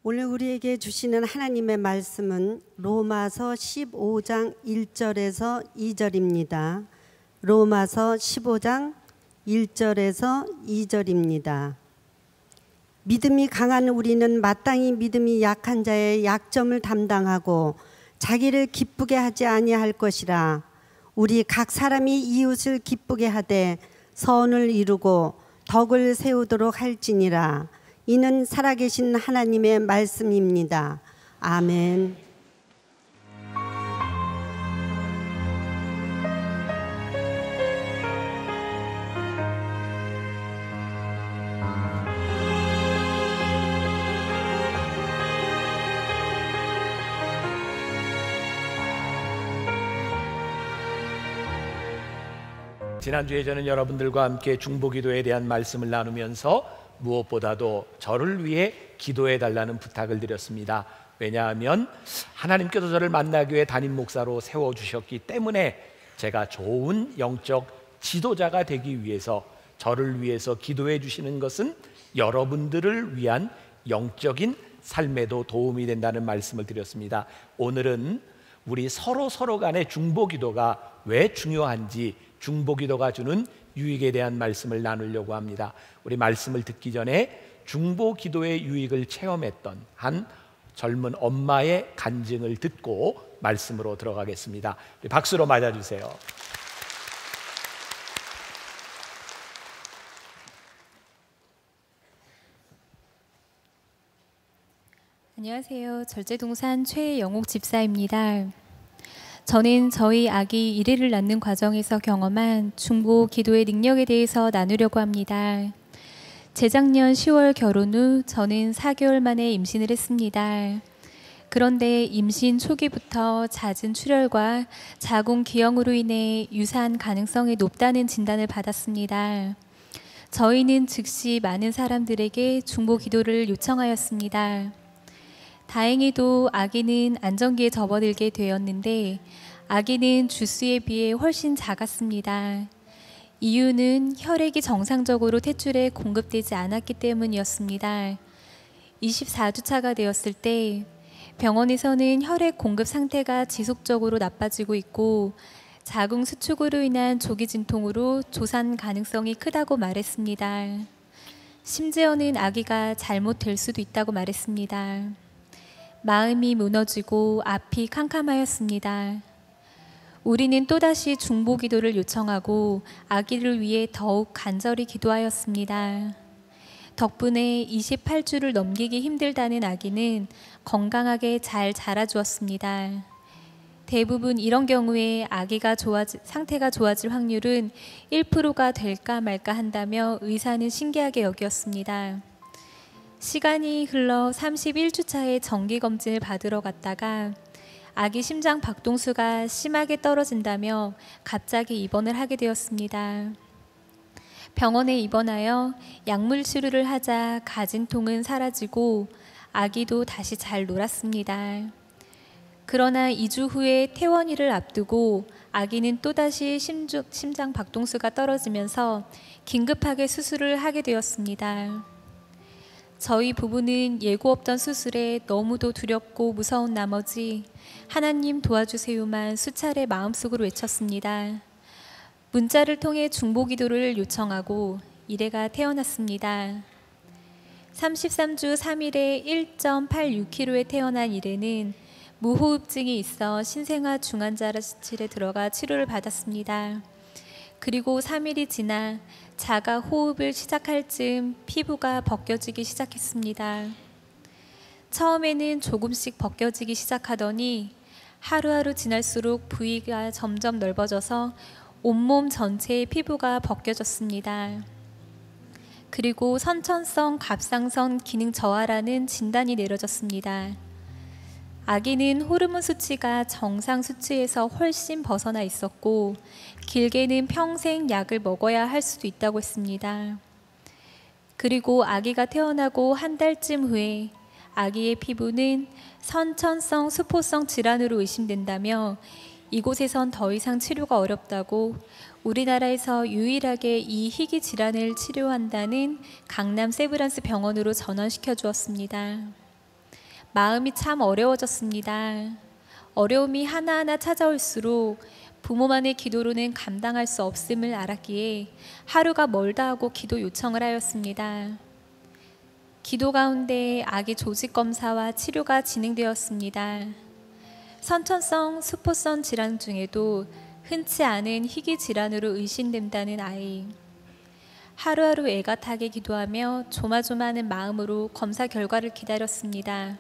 오늘 우리에게 주시는 하나님의 말씀은 로마서 15장 1절에서 2절입니다. 로마서 15장 1절에서 2절입니다. 믿음이 강한 우리는 마땅히 믿음이 약한 자의 약점을 담당하고 자기를 기쁘게 하지 아니할 것이라. 우리 각 사람이 이웃을 기쁘게 하되 선을 이루고 덕을 세우도록 할지니라. 이는 살아계신 하나님의 말씀입니다. 아멘. 지난주에 저는 여러분들과 함께 중보기도에 대한 말씀을 나누면서 무엇보다도 저를 위해 기도해 달라는 부탁을 드렸습니다. 왜냐하면 하나님께서 저를 만나교회 담임 목사로 세워주셨기 때문에 제가 좋은 영적 지도자가 되기 위해서 저를 위해서 기도해 주시는 것은 여러분들을 위한 영적인 삶에도 도움이 된다는 말씀을 드렸습니다. 오늘은 우리 서로 간의 중보기도가 왜 중요한지, 중보기도가 주는 유익에 대한 말씀을 나누려고 합니다. 우리 말씀을 듣기 전에 중보기도의 유익을 체험했던 한 젊은 엄마의 간증을 듣고 말씀으로 들어가겠습니다. 우리 박수로 맞아주세요. 안녕하세요. 절제동산 최영옥 집사입니다. 저는 저희 아기 이래를 낳는 과정에서 경험한 중보 기도의 능력에 대해서 나누려고 합니다. 재작년 10월 결혼 후 저는 4개월 만에 임신을 했습니다. 그런데 임신 초기부터 잦은 출혈과 자궁 기형으로 인해 유산 가능성이 높다는 진단을 받았습니다. 저희는 즉시 많은 사람들에게 중보 기도를 요청하였습니다. 다행히도 아기는 안정기에 접어들게 되었는데 아기는 주수에 비해 훨씬 작았습니다. 이유는 혈액이 정상적으로 탯줄에 공급되지 않았기 때문이었습니다. 24주차가 되었을 때 병원에서는 혈액 공급 상태가 지속적으로 나빠지고 있고 자궁 수축으로 인한 조기 진통으로 조산 가능성이 크다고 말했습니다. 심지어는 아기가 잘못될 수도 있다고 말했습니다. 마음이 무너지고 앞이 캄캄하였습니다. 우리는 또다시 중보기도를 요청하고 아기를 위해 더욱 간절히 기도하였습니다. 덕분에 28주를 넘기기 힘들다는 아기는 건강하게 잘 자라주었습니다. 대부분 이런 경우에 아기가 상태가 좋아질 확률은 1%가 될까 말까 한다며 의사는 신기하게 여겼습니다. 시간이 흘러 31주차에 정기검진을 받으러 갔다가 아기 심장 박동수가 심하게 떨어진다며 갑자기 입원을 하게 되었습니다. 병원에 입원하여 약물 치료를 하자 가진통은 사라지고 아기도 다시 잘 놀았습니다. 그러나 2주 후에 퇴원일을 앞두고 아기는 또다시 심장 박동수가 떨어지면서 긴급하게 수술을 하게 되었습니다. 저희 부부는 예고 없던 수술에 너무도 두렵고 무서운 나머지 하나님 도와주세요만 수차례 마음속으로 외쳤습니다. 문자를 통해 중보기도를 요청하고 이래가 태어났습니다. 33주 3일에 1.86kg에 태어난 이래는 무호흡증이 있어 신생아 중환자실에 들어가 치료를 받았습니다. 그리고 3일이 지나 자가 호흡을 시작할 즈음 피부가 벗겨지기 시작했습니다. 처음에는 조금씩 벗겨지기 시작하더니 하루하루 지날수록 부위가 점점 넓어져서 온몸 전체의 피부가 벗겨졌습니다. 그리고 선천성 갑상선 기능 저하라는 진단이 내려졌습니다. 아기는 호르몬 수치가 정상 수치에서 훨씬 벗어나 있었고 길게는 평생 약을 먹어야 할 수도 있다고 했습니다. 그리고 아기가 태어나고 한 달쯤 후에 아기의 피부는 선천성 수포성 질환으로 의심된다며 이곳에선 더 이상 치료가 어렵다고 우리나라에서 유일하게 이 희귀 질환을 치료한다는 강남 세브란스 병원으로 전원시켜 주었습니다. 마음이 참 어려워졌습니다. 어려움이 하나하나 찾아올수록 부모만의 기도로는 감당할 수 없음을 알았기에 하루가 멀다 하고 기도 요청을 하였습니다. 기도 가운데 아기 조직 검사와 치료가 진행되었습니다. 선천성 수포성 질환 중에도 흔치 않은 희귀 질환으로 의심된다는 아이. 하루하루 애가 타게 기도하며 조마조마하는 마음으로 검사 결과를 기다렸습니다.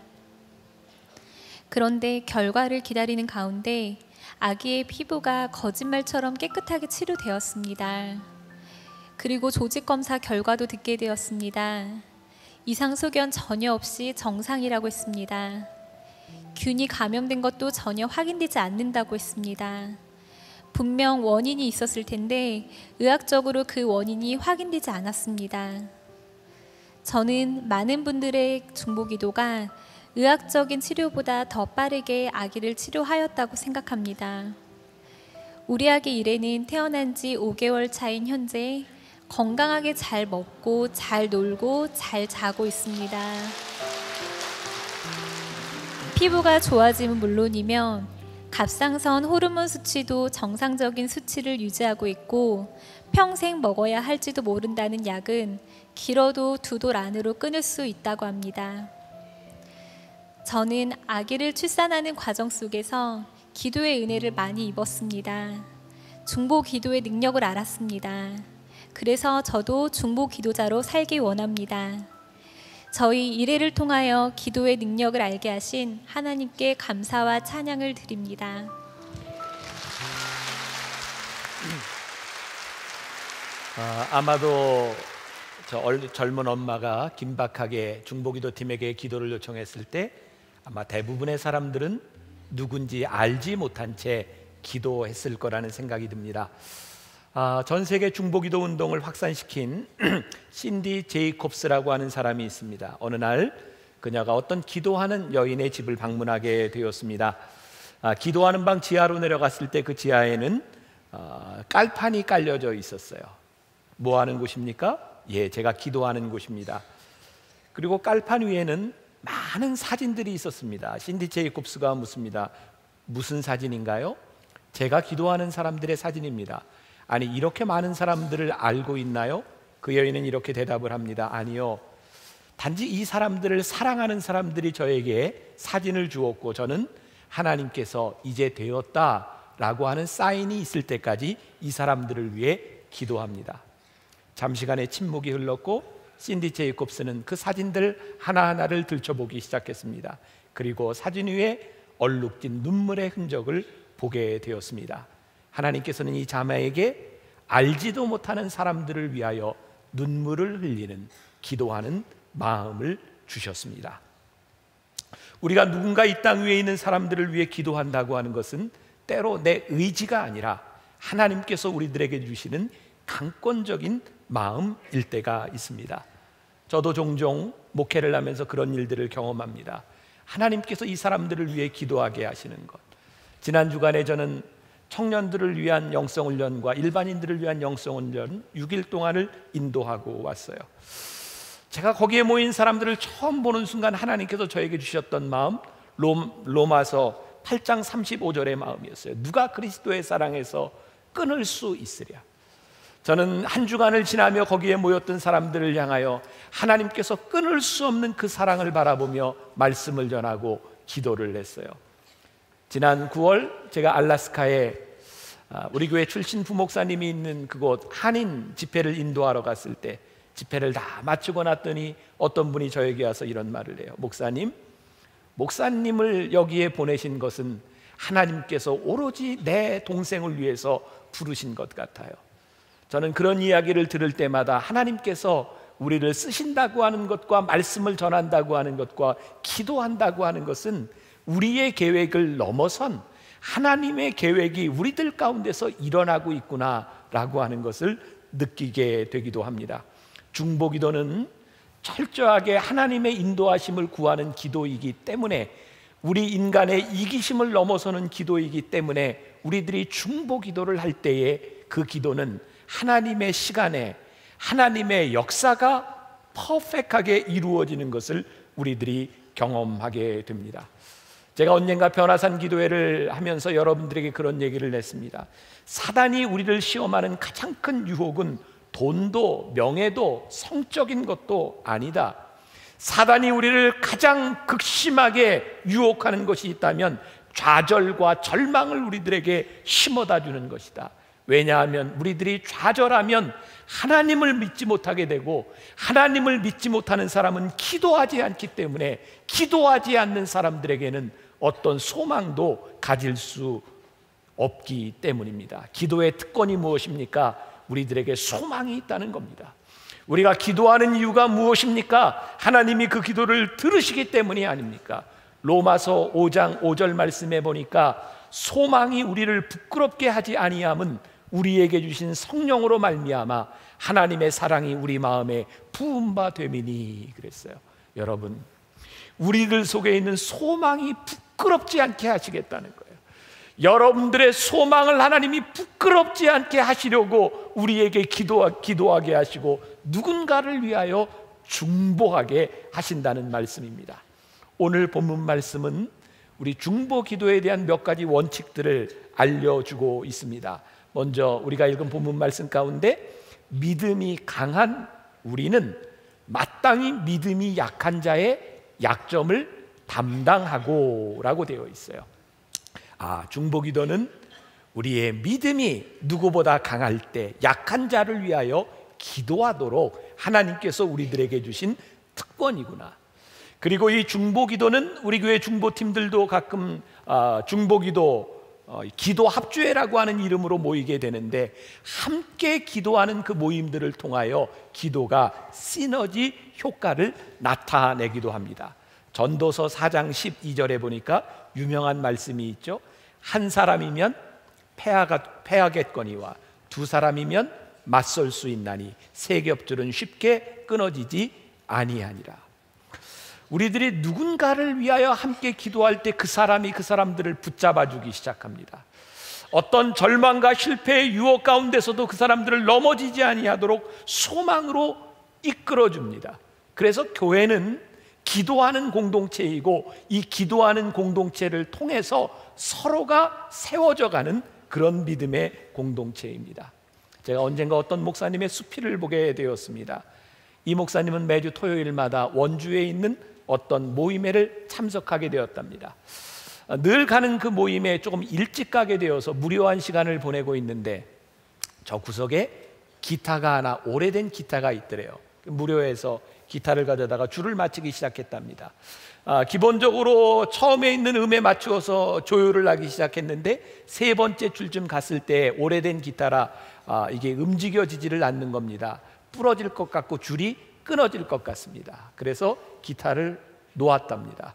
그런데 결과를 기다리는 가운데 아기의 피부가 거짓말처럼 깨끗하게 치료되었습니다. 그리고 조직 검사 결과도 듣게 되었습니다. 이상 소견 전혀 없이 정상이라고 했습니다. 균이 감염된 것도 전혀 확인되지 않는다고 했습니다. 분명 원인이 있었을 텐데 의학적으로 그 원인이 확인되지 않았습니다. 저는 많은 분들의 중보기도가 의학적인 치료보다 더 빠르게 아기를 치료하였다고 생각합니다. 우리 아기 이래는 태어난 지 5개월 차인 현재 건강하게 잘 먹고 잘 놀고 잘 자고 있습니다. 피부가 좋아짐은 물론이며 갑상선 호르몬 수치도 정상적인 수치를 유지하고 있고 평생 먹어야 할지도 모른다는 약은 길어도 2돌 안으로 끊을 수 있다고 합니다. 저는 아기를 출산하는 과정 속에서 기도의 은혜를 많이 입었습니다. 중보 기도의 능력을 알았습니다. 그래서 저도 중보 기도자로 살기 원합니다. 저희 일회를 통하여 기도의 능력을 알게 하신 하나님께 감사와 찬양을 드립니다. 아마도 젊은 엄마가 긴박하게 중보기도팀에게 기도를 요청했을 때 아마 대부분의 사람들은 누군지 알지 못한 채 기도했을 거라는 생각이 듭니다. 전 세계 중보기도 운동을 확산시킨 신디 제이콥스라고 하는 사람이 있습니다. 어느 날 그녀가 어떤 기도하는 여인의 집을 방문하게 되었습니다. 기도하는 방 지하로 내려갔을 때 그 지하에는 깔판이 깔려져 있었어요. 뭐 하는 곳입니까? 예, 제가 기도하는 곳입니다. 그리고 깔판 위에는 많은 사진들이 있었습니다. 신디 제이콥스가 묻습니다. 무슨 사진인가요? 제가 기도하는 사람들의 사진입니다. 아니, 이렇게 많은 사람들을 알고 있나요? 그 여인은 이렇게 대답을 합니다. 아니요, 단지 이 사람들을 사랑하는 사람들이 저에게 사진을 주었고 저는 하나님께서 이제 되었다라고 하는 사인이 있을 때까지 이 사람들을 위해 기도합니다. 잠시간의 침묵이 흘렀고 신디 제이콥스는 그 사진들 하나하나를 들춰보기 시작했습니다. 그리고 사진 위에 얼룩진 눈물의 흔적을 보게 되었습니다. 하나님께서는 이 자매에게 알지도 못하는 사람들을 위하여 눈물을 흘리는 기도하는 마음을 주셨습니다. 우리가 누군가 이 땅 위에 있는 사람들을 위해 기도한다고 하는 것은 때로 내 의지가 아니라 하나님께서 우리들에게 주시는 강권적인 마음일 때가 있습니다. 저도 종종 목회를 하면서 그런 일들을 경험합니다. 하나님께서 이 사람들을 위해 기도하게 하시는 것. 지난 주간에 저는 청년들을 위한 영성훈련과 일반인들을 위한 영성훈련 6일 동안을 인도하고 왔어요. 제가 거기에 모인 사람들을 처음 보는 순간 하나님께서 저에게 주셨던 마음, 로마서 8장 35절의 마음이었어요. 누가 그리스도의 사랑에서 끊을 수 있으랴. 저는 한 주간을 지나며 거기에 모였던 사람들을 향하여 하나님께서 끊을 수 없는 그 사랑을 바라보며 말씀을 전하고 기도를 했어요. 지난 9월 제가 알래스카에 우리 교회 출신 부목사님이 있는 그곳 한인 집회를 인도하러 갔을 때 집회를 다 마치고 났더니 어떤 분이 저에게 와서 이런 말을 해요. 목사님을 여기에 보내신 것은 하나님께서 오로지 내 동생을 위해서 부르신 것 같아요. 저는 그런 이야기를 들을 때마다 하나님께서 우리를 쓰신다고 하는 것과 말씀을 전한다고 하는 것과 기도한다고 하는 것은 우리의 계획을 넘어선 하나님의 계획이 우리들 가운데서 일어나고 있구나라고 하는 것을 느끼게 되기도 합니다. 중보기도는 철저하게 하나님의 인도하심을 구하는 기도이기 때문에, 우리 인간의 이기심을 넘어서는 기도이기 때문에 우리들이 중보기도를 할 때에 그 기도는 하나님의 시간에 하나님의 역사가 퍼펙트하게 이루어지는 것을 우리들이 경험하게 됩니다. 제가 언젠가 변화산 기도회를 하면서 여러분들에게 그런 얘기를 냈습니다. 사단이 우리를 시험하는 가장 큰 유혹은 돈도 명예도 성적인 것도 아니다. 사단이 우리를 가장 극심하게 유혹하는 것이 있다면 좌절과 절망을 우리들에게 심어다 주는 것이다. 왜냐하면 우리들이 좌절하면 하나님을 믿지 못하게 되고, 하나님을 믿지 못하는 사람은 기도하지 않기 때문에 기도하지 않는 사람들에게는 어떤 소망도 가질 수 없기 때문입니다. 기도의 특권이 무엇입니까? 우리들에게 소망이 있다는 겁니다. 우리가 기도하는 이유가 무엇입니까? 하나님이 그 기도를 들으시기 때문이 아닙니까? 로마서 5장 5절 말씀에 보니까 소망이 우리를 부끄럽게 하지 아니함은 우리에게 주신 성령으로 말미암아 하나님의 사랑이 우리 마음에 부은 바 됨이니 그랬어요. 여러분, 우리들 속에 있는 소망이 부끄럽지 않게 하시겠다는 거예요. 여러분들의 소망을 하나님이 부끄럽지 않게 하시려고 우리에게 기도하게 하시고 누군가를 위하여 중보하게 하신다는 말씀입니다. 오늘 본문 말씀은 우리 중보 기도에 대한 몇 가지 원칙들을 알려주고 있습니다. 먼저 우리가 읽은 본문 말씀 가운데 믿음이 강한 우리는 마땅히 믿음이 약한 자의 약점을 담당하고 라고 되어 있어요. 중보 기도는 우리의 믿음이 누구보다 강할 때 약한 자를 위하여 기도하도록 하나님께서 우리들에게 주신 특권이구나. 그리고 이 중보 기도는 우리 교회 중보팀들도 가끔 중보 기도 기도 합주회라고 하는 이름으로 모이게 되는데, 함께 기도하는 그 모임들을 통하여 기도가 시너지 효과를 나타내기도 합니다. 전도서 4장 12절에 보니까 유명한 말씀이 있죠. 한 사람이면 패하겠거니와 두 사람이면 맞설 수 있나니 세 겹줄은 쉽게 끊어지지 아니하니라. 우리들이 누군가를 위하여 함께 기도할 때 그 사람이 그 사람들을 붙잡아 주기 시작합니다. 어떤 절망과 실패의 유혹 가운데서도 그 사람들을 넘어지지 아니하도록 소망으로 이끌어 줍니다. 그래서 교회는 기도하는 공동체이고, 이 기도하는 공동체를 통해서 서로가 세워져 가는 그런 믿음의 공동체입니다. 제가 언젠가 어떤 목사님의 수필을 보게 되었습니다. 이 목사님은 매주 토요일마다 원주에 있는 어떤 모임회를 참석하게 되었답니다. 늘 가는 그 모임에 조금 일찍 가게 되어서 무료한 시간을 보내고 있는데, 저 구석에 기타가 하나, 오래된 기타가 있더래요. 무료해서 기타를 가져다가 줄을 맞추기 시작했답니다. 기본적으로 처음에 있는 음에 맞추어서 조율을 하기 시작했는데, 세 번째 줄쯤 갔을 때 오래된 기타라 이게 움직여지지를 않는 겁니다. 부러질 것 같고 줄이 끊어질 것 같습니다. 그래서 기타를 놓았답니다.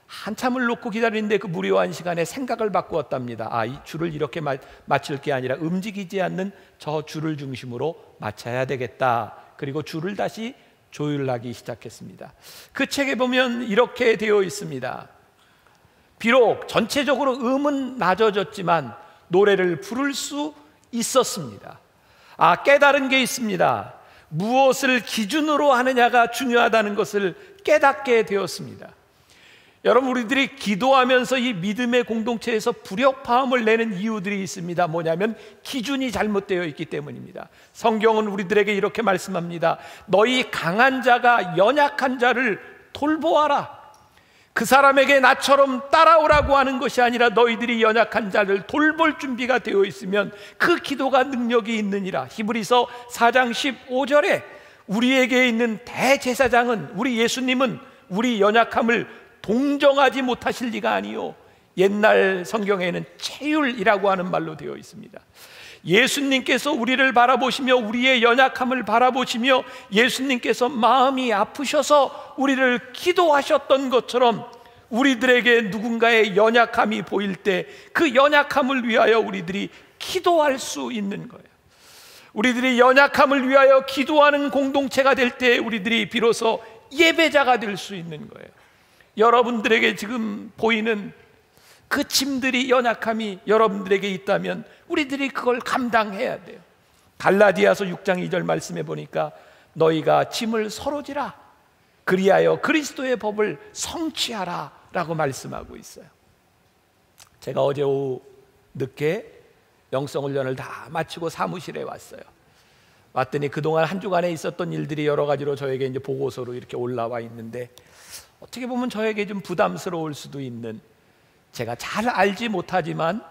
한참을 놓고 기다리는데 그 무료한 시간에 생각을 바꾸었답니다. 이 줄을 이렇게 맞출 게 아니라 움직이지 않는 저 줄을 중심으로 맞춰야 되겠다. 그리고 줄을 다시 조율하기 시작했습니다. 그 책에 보면 이렇게 되어 있습니다. 비록 전체적으로 음은 낮아졌지만 노래를 부를 수 있었습니다. 깨달은 게 있습니다. 무엇을 기준으로 하느냐가 중요하다는 것을 깨닫게 되었습니다. 여러분, 우리들이 기도하면서 이 믿음의 공동체에서 불협화음을 내는 이유들이 있습니다. 뭐냐면 기준이 잘못되어 있기 때문입니다. 성경은 우리들에게 이렇게 말씀합니다. 너희 강한 자가 연약한 자를 돌보아라. 그 사람에게 나처럼 따라오라고 하는 것이 아니라 너희들이 연약한 자를 돌볼 준비가 되어 있으면 그 기도가 능력이 있느니라. 히브리서 4장 15절에 우리에게 있는 대제사장은, 우리 예수님은 우리 연약함을 동정하지 못하실 리가 아니요, 옛날 성경에는 체휼이라고 하는 말로 되어 있습니다. 예수님께서 우리를 바라보시며 우리의 연약함을 바라보시며 예수님께서 마음이 아프셔서 우리를 기도하셨던 것처럼, 우리들에게 누군가의 연약함이 보일 때 그 연약함을 위하여 우리들이 기도할 수 있는 거예요. 우리들이 연약함을 위하여 기도하는 공동체가 될 때 우리들이 비로소 예배자가 될 수 있는 거예요. 여러분들에게 지금 보이는 그 짐들이, 연약함이 여러분들에게 있다면 우리들이 그걸 감당해야 돼요. 갈라디아서 6장 2절 말씀해 보니까 너희가 짐을 서로 지라. 그리하여 그리스도의 법을 성취하라 라고 말씀하고 있어요. 제가 어제 오후 늦게 영성훈련을 다 마치고 사무실에 왔어요. 왔더니 그동안 한 주간에 있었던 일들이 여러 가지로 저에게 이제 보고서로 이렇게 올라와 있는데, 어떻게 보면 저에게 좀 부담스러울 수도 있는, 제가 잘 알지 못하지만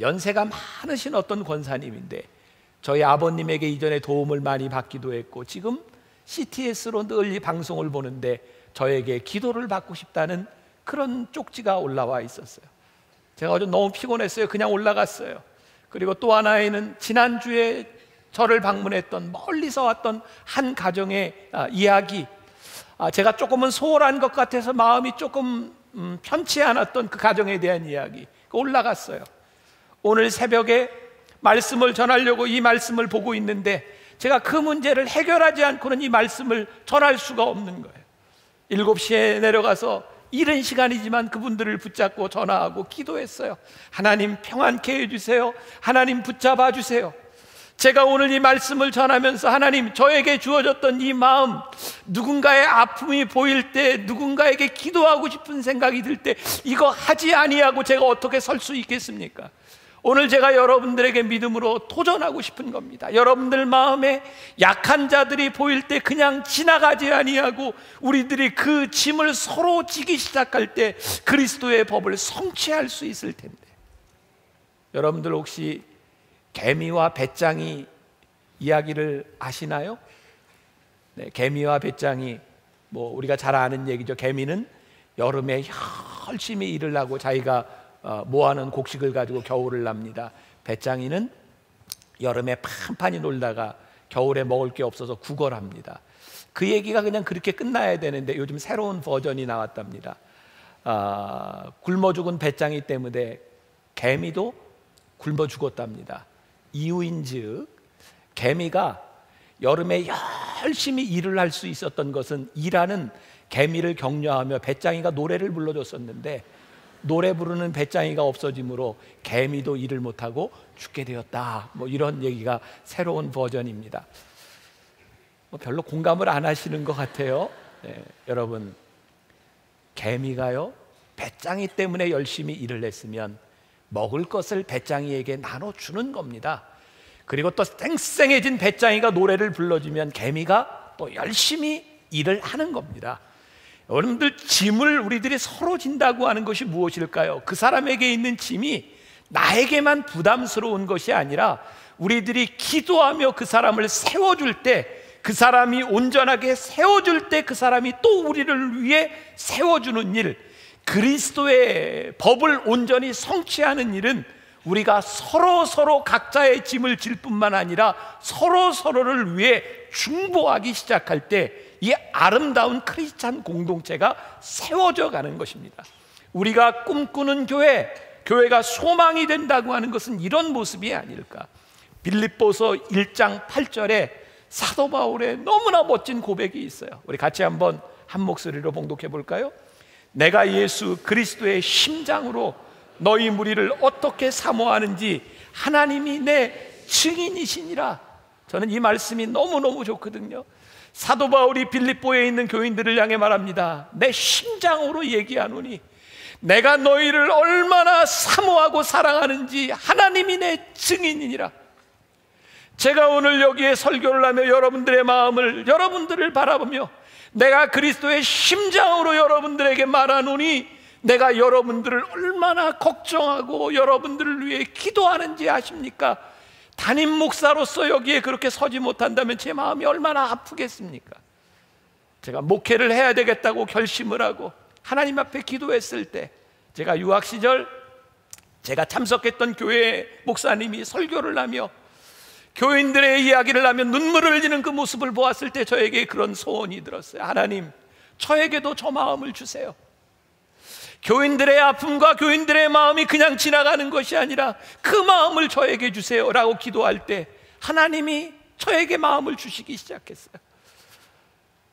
연세가 많으신 어떤 권사님인데, 저희 아버님에게 이전에 도움을 많이 받기도 했고 지금 CTS로 늘 이 방송을 보는데 저에게 기도를 받고 싶다는 그런 쪽지가 올라와 있었어요. 제가 어제 너무 피곤했어요. 그냥 올라갔어요. 그리고 또 하나에는 지난주에 저를 방문했던 멀리서 왔던 한 가정의 이야기, 제가 조금은 소홀한 것 같아서 마음이 조금 편치 않았던 그 가정에 대한 이야기 올라갔어요. 오늘 새벽에 말씀을 전하려고 이 말씀을 보고 있는데 제가 그 문제를 해결하지 않고는 이 말씀을 전할 수가 없는 거예요. 7시에 내려가서 이른 시간이지만 그분들을 붙잡고 전화하고 기도했어요. 하나님 평안케 해주세요. 하나님 붙잡아 주세요. 제가 오늘 이 말씀을 전하면서 하나님, 저에게 주어졌던 이 마음, 누군가의 아픔이 보일 때, 누군가에게 기도하고 싶은 생각이 들 때 이거 하지 아니하고 제가 어떻게 설 수 있겠습니까? 오늘 제가 여러분들에게 믿음으로 도전하고 싶은 겁니다. 여러분들 마음에 약한 자들이 보일 때 그냥 지나가지 아니하고 우리들이 그 짐을 서로 지기 시작할 때 그리스도의 법을 성취할 수 있을 텐데, 여러분들 혹시 개미와 배짱이 이야기를 아시나요? 네, 개미와 배짱이 우리가 잘 아는 얘기죠. 개미는 여름에 열심히 일을 하고 자기가 모아놓은 곡식을 가지고 겨울을 납니다. 배짱이는 여름에 판판히 놀다가 겨울에 먹을 게 없어서 구걸합니다. 그 얘기가 그냥 그렇게 끝나야 되는데 요즘 새로운 버전이 나왔답니다. 굶어 죽은 배짱이 때문에 개미도 굶어 죽었답니다. 이유인즉 개미가 여름에 열심히 일을 할 수 있었던 것은 일하는 개미를 격려하며 배짱이가 노래를 불러줬었는데, 노래 부르는 배짱이가 없어지므로 개미도 일을 못하고 죽게 되었다. 이런 얘기가 새로운 버전입니다. 별로 공감을 안 하시는 것 같아요. 네, 여러분, 개미가요 배짱이 때문에 열심히 일을 했으면 먹을 것을 배짱이에게 나눠주는 겁니다. 그리고 또 쌩쌩해진 배짱이가 노래를 불러주면 개미가 또 열심히 일을 하는 겁니다. 여러분들, 짐을 우리들이 서로 진다고 하는 것이 무엇일까요? 그 사람에게 있는 짐이 나에게만 부담스러운 것이 아니라 우리들이 기도하며 그 사람을 세워줄 때, 그 사람이 온전하게 세워줄 때 그 사람이 또 우리를 위해 세워주는 일, 그리스도의 법을 온전히 성취하는 일은 우리가 서로 각자의 짐을 질 뿐만 아니라 서로를 위해 중보하기 시작할 때 이 아름다운 크리스찬 공동체가 세워져 가는 것입니다. 우리가 꿈꾸는 교회가 소망이 된다고 하는 것은 이런 모습이 아닐까. 빌립보서 1장 8절에 사도 바울의 너무나 멋진 고백이 있어요. 우리 같이 한번 한 목소리로 봉독해 볼까요? 내가 예수 그리스도의 심장으로 너희 무리를 어떻게 사모하는지 하나님이 내 증인이시니라. 저는 이 말씀이 너무너무 좋거든요. 사도 바울이 빌립보에 있는 교인들을 향해 말합니다. 내 심장으로 얘기하노니 내가 너희를 얼마나 사모하고 사랑하는지 하나님이 내 증인이니라. 제가 오늘 여기에 설교를 하며 여러분들의 마음을, 여러분들을 바라보며 내가 그리스도의 심장으로 여러분들에게 말하노니 내가 여러분들을 얼마나 걱정하고 여러분들을 위해 기도하는지 아십니까? 담임 목사로서 여기에 그렇게 서지 못한다면 제 마음이 얼마나 아프겠습니까? 제가 목회를 해야 되겠다고 결심을 하고 하나님 앞에 기도했을 때, 제가 유학 시절 제가 참석했던 교회 목사님이 설교를 하며 교인들의 이야기를 하며 눈물을 흘리는 그 모습을 보았을 때 저에게 그런 소원이 들었어요. 하나님, 저에게도 저 마음을 주세요. 교인들의 아픔과 교인들의 마음이 그냥 지나가는 것이 아니라 그 마음을 저에게 주세요 라고 기도할 때 하나님이 저에게 마음을 주시기 시작했어요.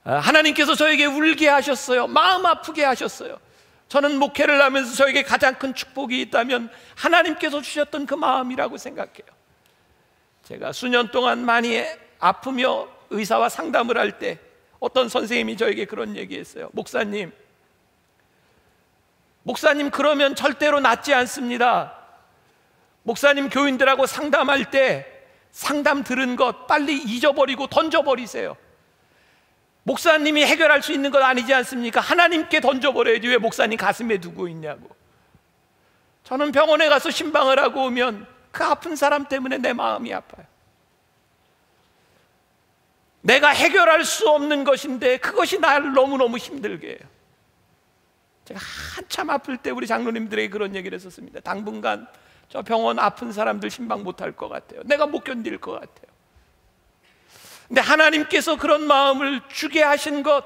하나님께서 저에게 울게 하셨어요. 마음 아프게 하셨어요. 저는 목회를 하면서 저에게 가장 큰 축복이 있다면 하나님께서 주셨던 그 마음이라고 생각해요. 제가 수년 동안 많이 아프며 의사와 상담을 할 때 어떤 선생님이 저에게 그런 얘기했어요. 목사님 그러면 절대로 낫지 않습니다. 목사님 교인들하고 상담할 때 상담 들은 것 빨리 잊어버리고 던져버리세요. 목사님이 해결할 수 있는 것 아니지 않습니까? 하나님께 던져버려야지 왜 목사님 가슴에 두고 있냐고. 저는 병원에 가서 신방을 하고 오면 그 아픈 사람 때문에 내 마음이 아파요. 내가 해결할 수 없는 것인데 그것이 나를 너무너무 힘들게 해요. 제가 한참 아플 때 우리 장로님들에게 그런 얘기를 했었습니다. 당분간 저 병원 아픈 사람들 신방 못할 것 같아요. 내가 못 견딜 것 같아요. 근데 하나님께서 그런 마음을 주게 하신 것,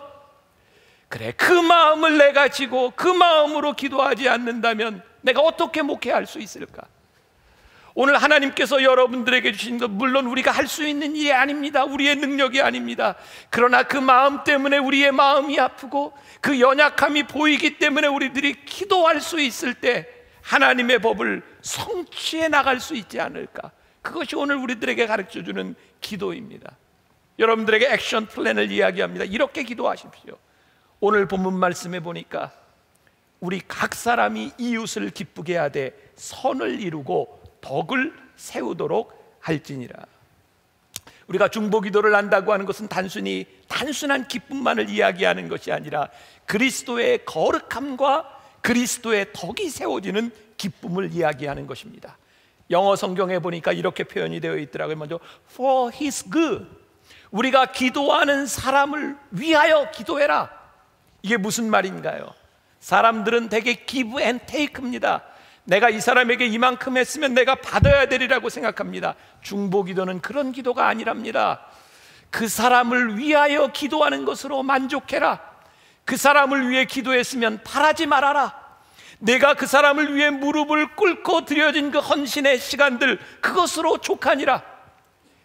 그래, 그 마음을 내가 지고 그 마음으로 기도하지 않는다면 내가 어떻게 목회할 수 있을까? 오늘 하나님께서 여러분들에게 주신 것, 물론 우리가 할 수 있는 일이 아닙니다. 우리의 능력이 아닙니다. 그러나 그 마음 때문에 우리의 마음이 아프고 그 연약함이 보이기 때문에 우리들이 기도할 수 있을 때 하나님의 법을 성취해 나갈 수 있지 않을까? 그것이 오늘 우리들에게 가르쳐주는 기도입니다. 여러분들에게 액션 플랜을 이야기합니다. 이렇게 기도하십시오. 오늘 본문 말씀해 보니까 우리 각 사람이 이웃을 기쁘게 하되 선을 이루고 덕을 세우도록 할지니라. 우리가 중보기도를 한다고 하는 것은 단순한 기쁨만을 이야기하는 것이 아니라 그리스도의 거룩함과 그리스도의 덕이 세워지는 기쁨을 이야기하는 것입니다. 영어 성경에 보니까 이렇게 표현이 되어 있더라고요. 먼저 For His good, 우리가 기도하는 사람을 위하여 기도해라. 이게 무슨 말인가요? 사람들은 되게 give and take입니다. 내가 이 사람에게 이만큼 했으면 내가 받아야 되리라고 생각합니다. 중보기도는 그런 기도가 아니랍니다. 그 사람을 위하여 기도하는 것으로 만족해라. 그 사람을 위해 기도했으면 바라지 말아라. 내가 그 사람을 위해 무릎을 꿇고 드려진 그 헌신의 시간들, 그것으로 족하니라.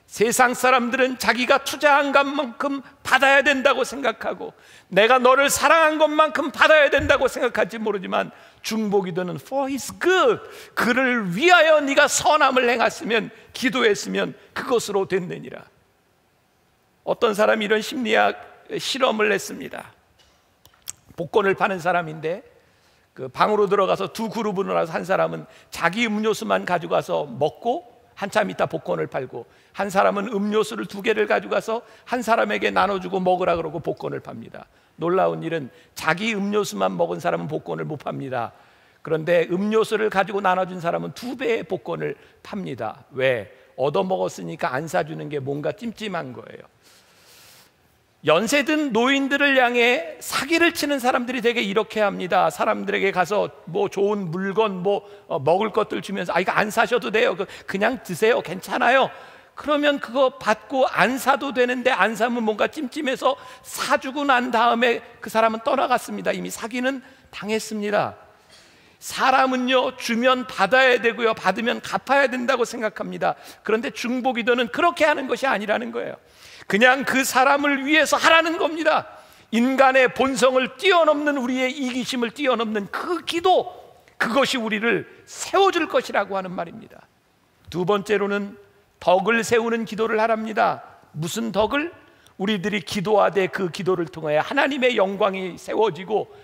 세상 사람들은 자기가 투자한 것만큼 받아야 된다고 생각하고 내가 너를 사랑한 것만큼 받아야 된다고 생각할지 모르지만 중보기도는 for his good, 그를 위하여 네가 선함을 행했으면, 기도했으면 그것으로 됐느니라. 어떤 사람이 이런 심리학 실험을 했습니다. 복권을 파는 사람인데 그 방으로 들어가서 두 그룹으로 나눠서 한 사람은 자기 음료수만 가지고 가서 먹고 한참 있다 복권을 팔고, 한 사람은 음료수를 2개를 가지고 가서 한 사람에게 나눠주고 먹으라 그러고 복권을 팝니다. 놀라운 일은 자기 음료수만 먹은 사람은 복권을 못 팝니다. 그런데 음료수를 가지고 나눠준 사람은 2배의 복권을 팝니다. 왜? 얻어먹었으니까 안 사주는 게 뭔가 찜찜한 거예요. 연세든 노인들을 향해 사기를 치는 사람들이 되게 이렇게 합니다. 사람들에게 가서 뭐 좋은 물건, 먹을 것들 주면서 이거 안 사셔도 돼요, 그냥 드세요, 괜찮아요. 그러면 그거 받고 안 사도 되는데 안 사면 뭔가 찜찜해서 사주고 난 다음에 그 사람은 떠나갔습니다. 이미 사기는 당했습니다. 사람은요, 주면 받아야 되고요, 받으면 갚아야 된다고 생각합니다. 그런데 중보기도는 그렇게 하는 것이 아니라는 거예요. 그냥 그 사람을 위해서 하라는 겁니다. 인간의 본성을 뛰어넘는, 우리의 이기심을 뛰어넘는 그 기도, 그것이 우리를 세워줄 것이라고 하는 말입니다. 두 번째로는 덕을 세우는 기도를 하랍니다. 무슨 덕을? 우리들이 기도하되 그 기도를 통하여 하나님의 영광이 세워지고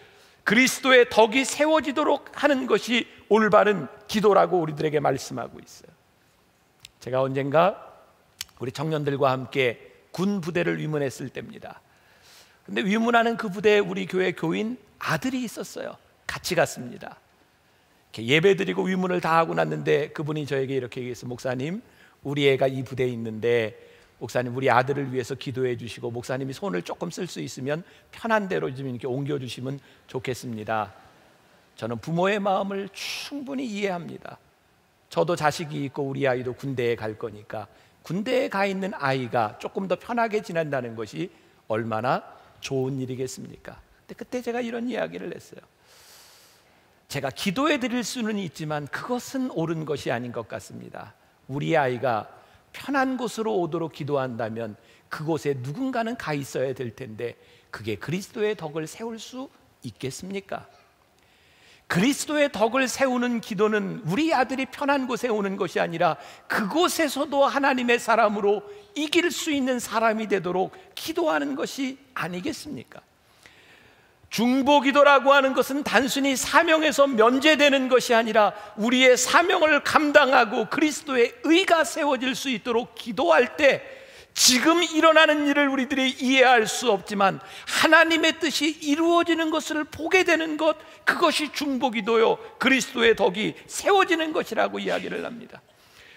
그리스도의 덕이 세워지도록 하는 것이 올바른 기도라고 우리들에게 말씀하고 있어요. 제가 언젠가 우리 청년들과 함께 군 부대를 위문했을 때입니다. 근데 위문하는 그 부대에 우리 교회 교인 아들이 있었어요. 같이 갔습니다. 이렇게 예배드리고 위문을 다 하고 났는데 그분이 저에게 이렇게 얘기했어요. 목사님, 우리 애가 이 부대에 있는데 목사님 우리 아들을 위해서 기도해 주시고 목사님이 손을 조금 쓸 수 있으면 편한 대로 좀 이렇게 옮겨주시면 좋겠습니다. 저는 부모의 마음을 충분히 이해합니다. 저도 자식이 있고 우리 아이도 군대에 갈 거니까 군대에 가 있는 아이가 조금 더 편하게 지낸다는 것이 얼마나 좋은 일이겠습니까? 근데 그때 제가 이런 이야기를 했어요. 제가 기도해 드릴 수는 있지만 그것은 옳은 것이 아닌 것 같습니다. 우리 아이가 편한 곳으로 오도록 기도한다면 그곳에 누군가는 가 있어야 될 텐데 그게 그리스도의 덕을 세울 수 있겠습니까? 그리스도의 덕을 세우는 기도는 우리 아들이 편한 곳에 오는 것이 아니라 그곳에서도 하나님의 사람으로 이길 수 있는 사람이 되도록 기도하는 것이 아니겠습니까? 중보기도라고 하는 것은 단순히 사명에서 면제되는 것이 아니라 우리의 사명을 감당하고 그리스도의 의가 세워질 수 있도록 기도할 때 지금 일어나는 일을 우리들이 이해할 수 없지만 하나님의 뜻이 이루어지는 것을 보게 되는 것, 그것이 중보기도요, 그리스도의 덕이 세워지는 것이라고 이야기를 합니다.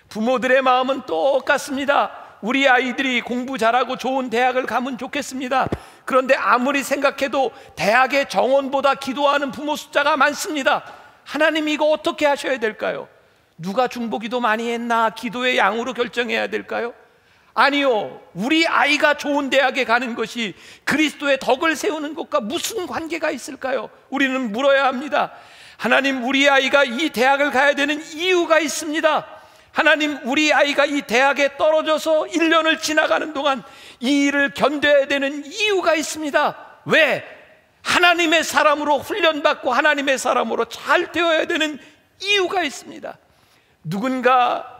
부모들의 마음은 똑같습니다. 우리 아이들이 공부 잘하고 좋은 대학을 가면 좋겠습니다. 그런데 아무리 생각해도 대학의 정원보다 기도하는 부모 숫자가 많습니다. 하나님, 이거 어떻게 하셔야 될까요? 누가 중보기도 많이 했나 기도의 양으로 결정해야 될까요? 아니요, 우리 아이가 좋은 대학에 가는 것이 그리스도의 덕을 세우는 것과 무슨 관계가 있을까요? 우리는 물어야 합니다. 하나님, 우리 아이가 이 대학을 가야 되는 이유가 있습니다. 하나님, 우리 아이가 이 대학에 떨어져서 1년을 지나가는 동안 이 일을 견뎌야 되는 이유가 있습니다. 왜? 하나님의 사람으로 훈련받고 하나님의 사람으로 잘 되어야 되는 이유가 있습니다. 누군가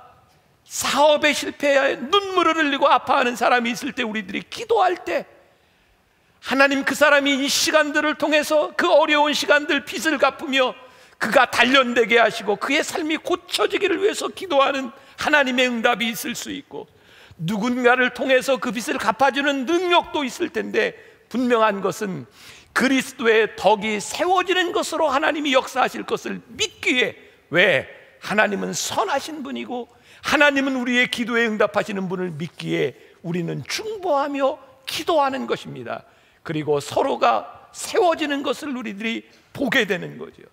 사업에 실패해 눈물을 흘리고 아파하는 사람이 있을 때 우리들이 기도할 때 하나님, 그 사람이 이 시간들을 통해서 그 어려운 시간들 빚을 갚으며 그가 단련되게 하시고 그의 삶이 고쳐지기를 위해서 기도하는 하나님의 응답이 있을 수 있고, 누군가를 통해서 그 빚을 갚아주는 능력도 있을 텐데, 분명한 것은 그리스도의 덕이 세워지는 것으로 하나님이 역사하실 것을 믿기에, 왜? 하나님은 선하신 분이고 하나님은 우리의 기도에 응답하시는 분을 믿기에 우리는 중보하며 기도하는 것입니다. 그리고 서로가 세워지는 것을 우리들이 보게 되는 거죠.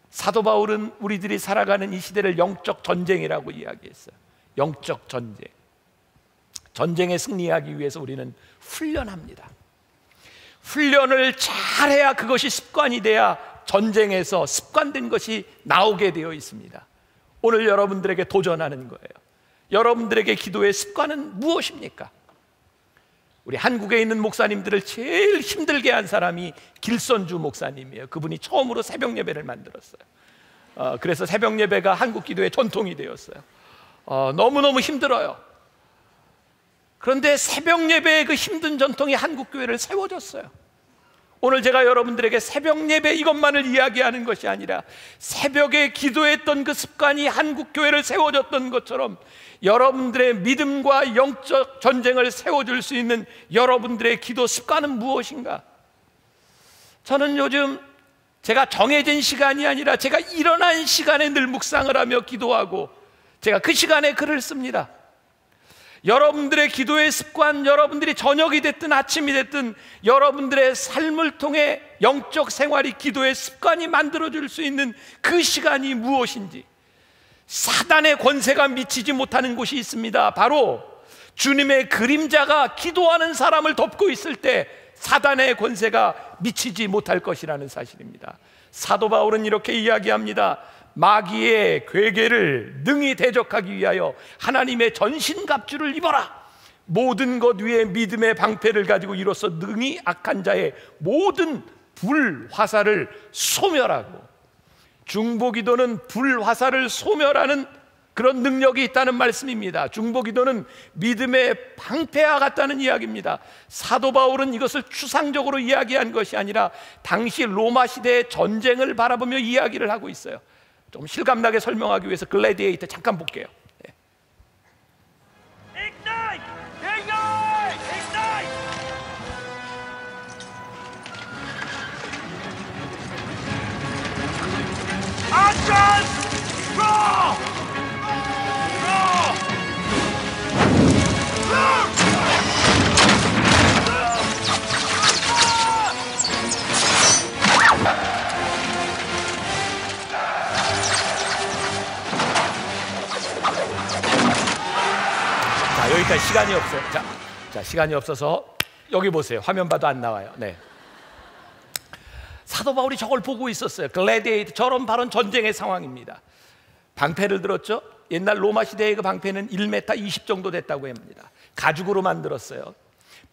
사도 바울은 우리들이 살아가는 이 시대를 영적 전쟁이라고 이야기했어요. 영적 전쟁. 전쟁에 승리하기 위해서 우리는 훈련합니다. 훈련을 잘해야 그것이 습관이 돼야 전쟁에서 습관된 것이 나오게 되어 있습니다. 오늘 여러분들에게 도전하는 거예요. 여러분들에게 기도의 습관은 무엇입니까? 우리 한국에 있는 목사님들을 제일 힘들게 한 사람이 길선주 목사님이에요. 그분이 처음으로 새벽 예배를 만들었어요. 그래서 새벽 예배가 한국 기도의 전통이 되었어요. 너무너무 힘들어요. 그런데 새벽 예배의 그 힘든 전통이 한국 교회를 세워줬어요. 오늘 제가 여러분들에게 새벽 예배 이것만을 이야기하는 것이 아니라 새벽에 기도했던 그 습관이 한국 교회를 세워줬던 것처럼 여러분들의 믿음과 영적 전쟁을 세워줄 수 있는 여러분들의 기도 습관은 무엇인가? 저는 요즘 제가 정해진 시간이 아니라 제가 일어난 시간에 늘 묵상을 하며 기도하고 제가 그 시간에 글을 씁니다. 여러분들의 기도의 습관, 여러분들이 저녁이 됐든 아침이 됐든 여러분들의 삶을 통해 영적 생활이 기도의 습관이 만들어줄 수 있는 그 시간이 무엇인지, 사단의 권세가 미치지 못하는 곳이 있습니다. 바로 주님의 그림자가 기도하는 사람을 덮고 있을 때 사단의 권세가 미치지 못할 것이라는 사실입니다. 사도 바울은 이렇게 이야기합니다. 마귀의 괴계를 능히 대적하기 위하여 하나님의 전신갑주를 입어라. 모든 것 위에 믿음의 방패를 가지고 이로써 능히 악한 자의 모든 불화살을 소멸하고, 중보기도는 불화살을 소멸하는 그런 능력이 있다는 말씀입니다. 중보기도는 믿음의 방패와 같다는 이야기입니다. 사도 바울은 이것을 추상적으로 이야기한 것이 아니라 당시 로마 시대의 전쟁을 바라보며 이야기를 하고 있어요. 좀 실감나게 설명하기 위해서 글래디에이터 잠깐 볼게요. 네. Ignite! Ignite! Ignite! Action! Draw! Draw! 자, 여기까지 시간이 없어요. 자, 시간이 없어서 여기 보세요. 화면 봐도 안 나와요. 네. 사도 바울이 저걸 보고 있었어요. 글래디에이터, 저런 바로 전쟁의 상황입니다. 방패를 들었죠. 옛날 로마 시대의 그 방패는 1m 20 정도 됐다고 합니다. 가죽으로 만들었어요.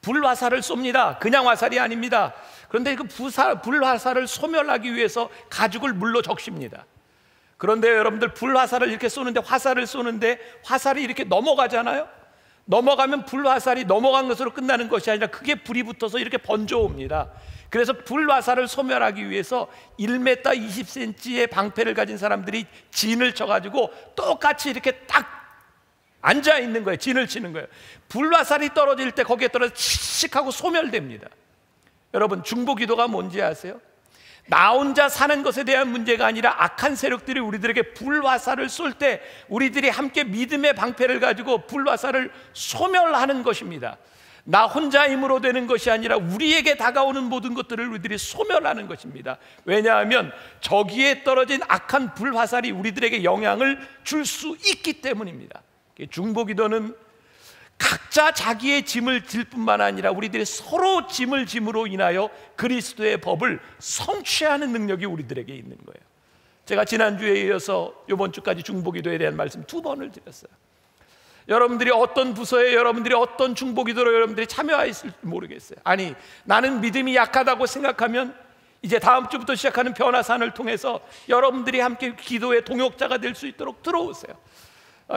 불화살을 쏩니다. 그냥 화살이 아닙니다. 그런데 그 불화살을 소멸하기 위해서 가죽을 물로 적십니다. 그런데 여러분들, 불화살을 이렇게 쏘는데, 화살을 쏘는데 화살이 이렇게 넘어가잖아요. 넘어가면 불화살이 넘어간 것으로 끝나는 것이 아니라 크게 불이 붙어서 이렇게 번져옵니다. 그래서 불화살을 소멸하기 위해서 1m 20cm의 방패를 가진 사람들이 진을 쳐가지고 똑같이 이렇게 딱 앉아 있는 거예요. 진을 치는 거예요. 불화살이 떨어질 때 거기에 떨어져 칙칙하고 소멸됩니다. 여러분, 중보기도가 뭔지 아세요? 나 혼자 사는 것에 대한 문제가 아니라 악한 세력들이 우리들에게 불화살을 쏠 때 우리들이 함께 믿음의 방패를 가지고 불화살을 소멸하는 것입니다. 나 혼자 힘으로 되는 것이 아니라 우리에게 다가오는 모든 것들을 우리들이 소멸하는 것입니다. 왜냐하면 저기에 떨어진 악한 불화살이 우리들에게 영향을 줄 수 있기 때문입니다. 중보기도는 각자 자기의 짐을 질 뿐만 아니라 우리들이 서로 짐을 짐으로 인하여 그리스도의 법을 성취하는 능력이 우리들에게 있는 거예요. 제가 지난주에 이어서 이번 주까지 중보기도에 대한 말씀 2번을 드렸어요. 여러분들이 어떤 부서에, 여러분들이 어떤 중보기도로 여러분들이 참여했을지 모르겠어요. 아니, 나는 믿음이 약하다고 생각하면 이제 다음 주부터 시작하는 변화산을 통해서 여러분들이 함께 기도의 동역자가 될 수 있도록 들어오세요.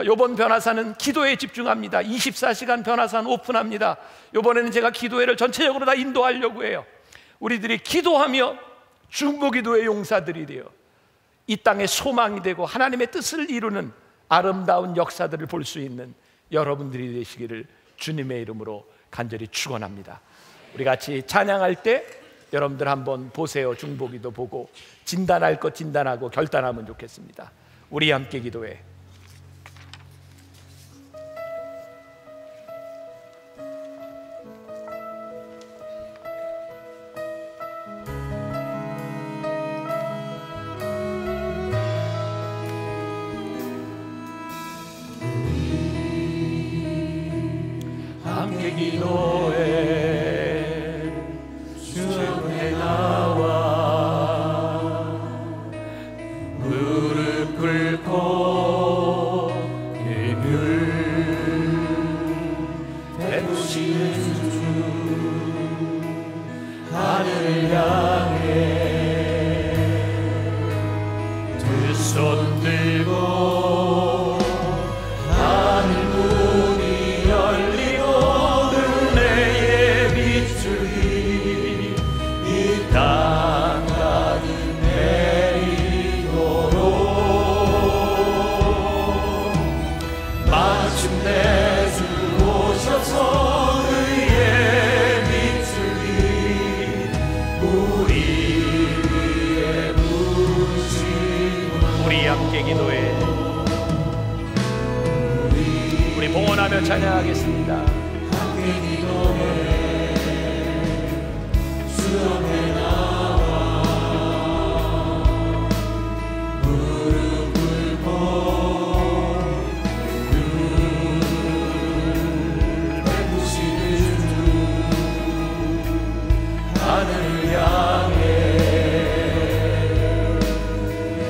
이번 변화산은 기도에 집중합니다. 24시간 변화산 오픈합니다. 이번에는 제가 기도회를 전체적으로 다 인도하려고 해요. 우리들이 기도하며 중보기도의 용사들이 되어 이 땅의 소망이 되고 하나님의 뜻을 이루는 아름다운 역사들을 볼 수 있는 여러분들이 되시기를 주님의 이름으로 간절히 축원합니다. 우리 같이 찬양할 때 여러분들 한번 보세요. 중보기도 보고 진단할 것 진단하고 결단하면 좋겠습니다. 우리 함께 기도해. 함께 기도해 주에 나와 무릎 꿇고 예물 베푸시는 주 하늘을 향해 두 손 들고 하늘 문이 열리고 은혜의 빛줄이 이 땅 가득 내리도록 마침내 주 오셔서 의의 빛줄이 우리 위에 부시고. 우리 함께 기도해. 우리 봉헌하며 찬양하겠습니다. 함께 기도해 주 앞에 나와 무릎 꿇고 늘 베푸시는 주 하늘을 향해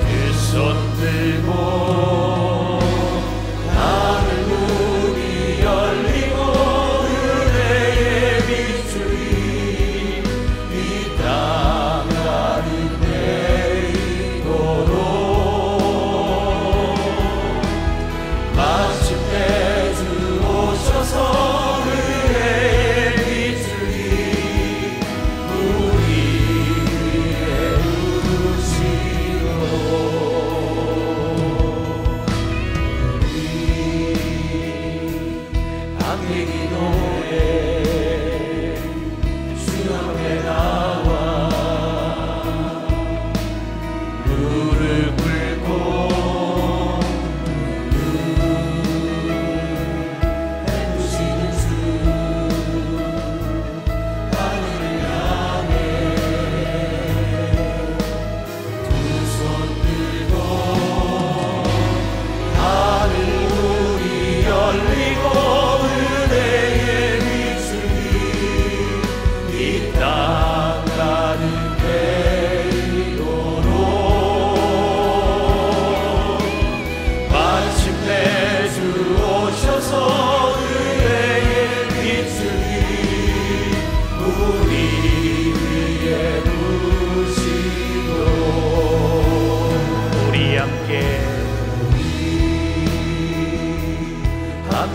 그 손 들고 하늘 문이 열리고 은혜의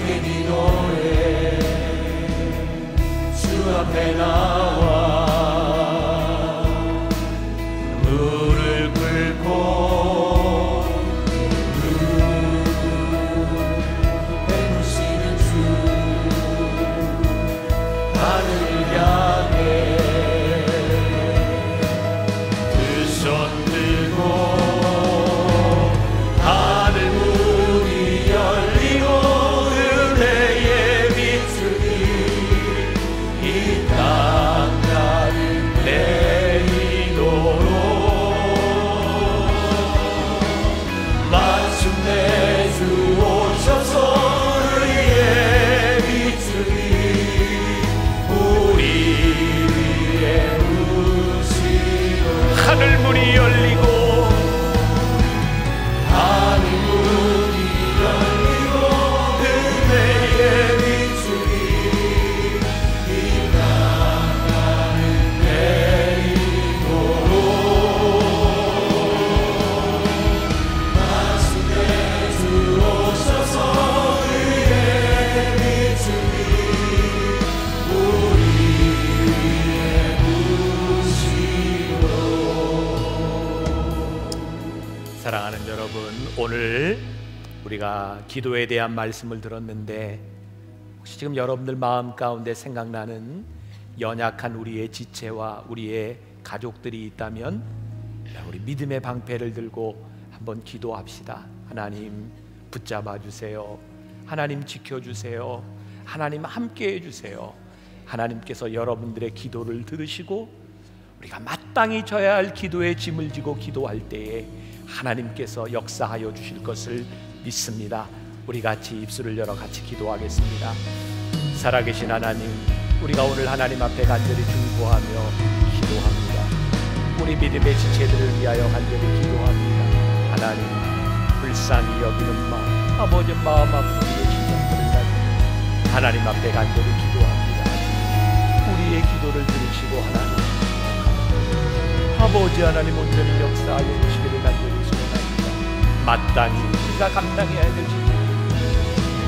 함께 네 노래 주 앞에 나와 무릎 꿇고 베푸시는 주 하늘을 향해 두 손 들고 하늘 문이 열리고 은혜의 빛으로 이 땅 가득 내리도록 마침내 주 오셔서 의의 빛으로 우리 위에 우시고 하늘 문이 열리고 하늘 문이 열리고 은혜의 빛으로 이 땅 가득 내리도록 마침내 주 오셔서 의의 빛으로 우리 위에 우시고. 사랑하는 여러분, 오늘 우리가 기도에 대한 말씀을 들었는데 혹시 지금 여러분들 마음 가운데 생각나는 연약한 우리의 지체와 우리의 가족들이 있다면 우리 믿음의 방패를 들고 한번 기도합시다. 하나님 붙잡아 주세요. 하나님 지켜주세요. 하나님 함께해 주세요. 하나님께서 여러분들의 기도를 들으시고 우리가 마땅히 져야 할 기도의 짐을 지고 기도할 때에 하나님께서 역사하여 주실 것을 믿습니다. 우리 같이 입술을 열어 같이 기도하겠습니다. 살아계신 하나님, 우리가 오늘 하나님 앞에 간절히 중보하며 기도합니다. 우리 믿음의 지체들을 위하여 간절히 기도합니다. 하나님, 불쌍히 여기는 마음, 아버지 마음 아픈 우리의 심령들을 가지고 하나님 앞에 간절히 기도합니다. 우리의 기도를 들으시고 하나님, 아버지 하나님 온전히 역사하여 주시기를 간절히 소원합니다. 마땅히 우리가 감당해야 될 짓들,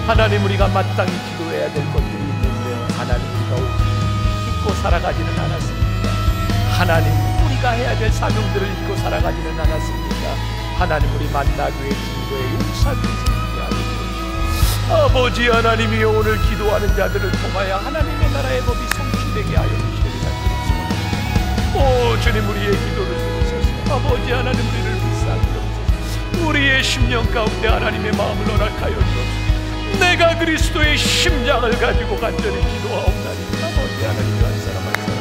하나님 우리가 마땅히 기도해야 될 것들이 있는데 하나님 우리가 오직 잊고 살아가지는 않았습니다. 하나님 우리가 해야 될 사명들을 잊고 살아가지는 않았습니다. 하나님 우리 만나교회 중보의 용사들이 생기게 하여 주옵소서. 아버지 하나님이여, 오늘 기도하는 자들을 통하여 하나님의 나라의 법이 성취되게 하여 주시기를 간절히 소원합니다. 오 주님, 우리의 기도를 들으소서. 아버지 하나님, 우리를 불쌍히 여기소서. 우리의 심령 가운데 하나님의 마음을 허락하여 주옵소서. 내가 그리스도의 심장을 가지고 간절히 기도하옵나니 아버지 하나님, 한 사람 한 사람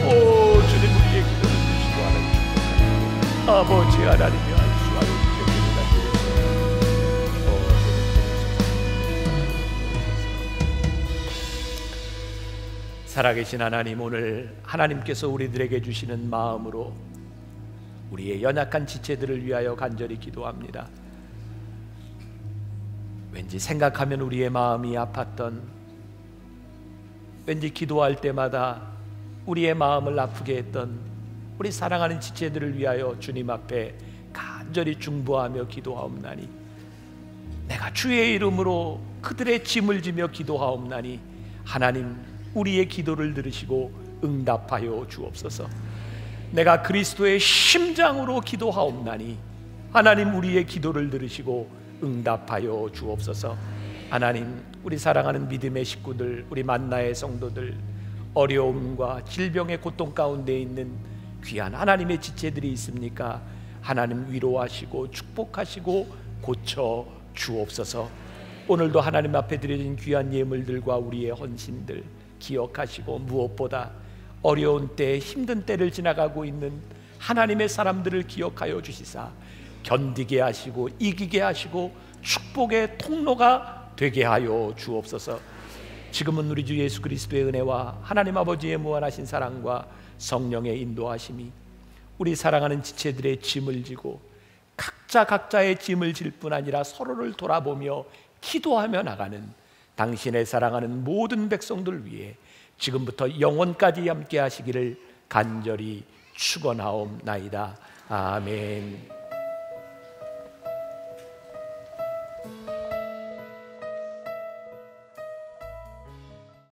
오 주님, 우리의 기도를 주시고 하나님 축복합니다. 아버지 하나님이 안수하여 주시기를 간절히 소원합니다. 살아계신 하나님, 오늘 하나님께서 우리들에게 주시는 마음으로 우리의 연약한 지체들을 위하여 간절히 기도합니다. 왠지 생각하면 우리의 마음이 아팠던, 왠지 기도할 때마다 우리의 마음을 아프게 했던 우리 사랑하는 지체들을 위하여 주님 앞에 간절히 중보하며 기도하옵나니, 내가 주의 이름으로 그들의 짐을 지며 기도하옵나니 하나님 우리의 기도를 들으시고 응답하여 주옵소서. 내가 그리스도의 심장으로 기도하옵나니 하나님 우리의 기도를 들으시고 응답하여 주옵소서. 하나님, 우리 사랑하는 믿음의 식구들, 우리 만나의 성도들, 어려움과 질병의 고통 가운데 있는 귀한 하나님의 지체들이 있습니까? 하나님 위로하시고 축복하시고 고쳐 주옵소서. 오늘도 하나님 앞에 드려진 귀한 예물들과 우리의 헌신들 기억하시고, 무엇보다 어려운 때, 힘든 때를 지나가고 있는 하나님의 사람들을 기억하여 주시사 견디게 하시고 이기게 하시고 축복의 통로가 되게 하여 주옵소서. 지금은 우리 주 예수 그리스도의 은혜와 하나님 아버지의 무한하신 사랑과 성령의 인도하심이 우리 사랑하는 지체들의 짐을 지고 각자의 짐을 질 뿐 아니라 서로를 돌아보며 기도하며 나가는 당신의 사랑하는 모든 백성들 위해 지금부터 영원까지 함께 하시기를 간절히 축원하옵나이다. 아멘.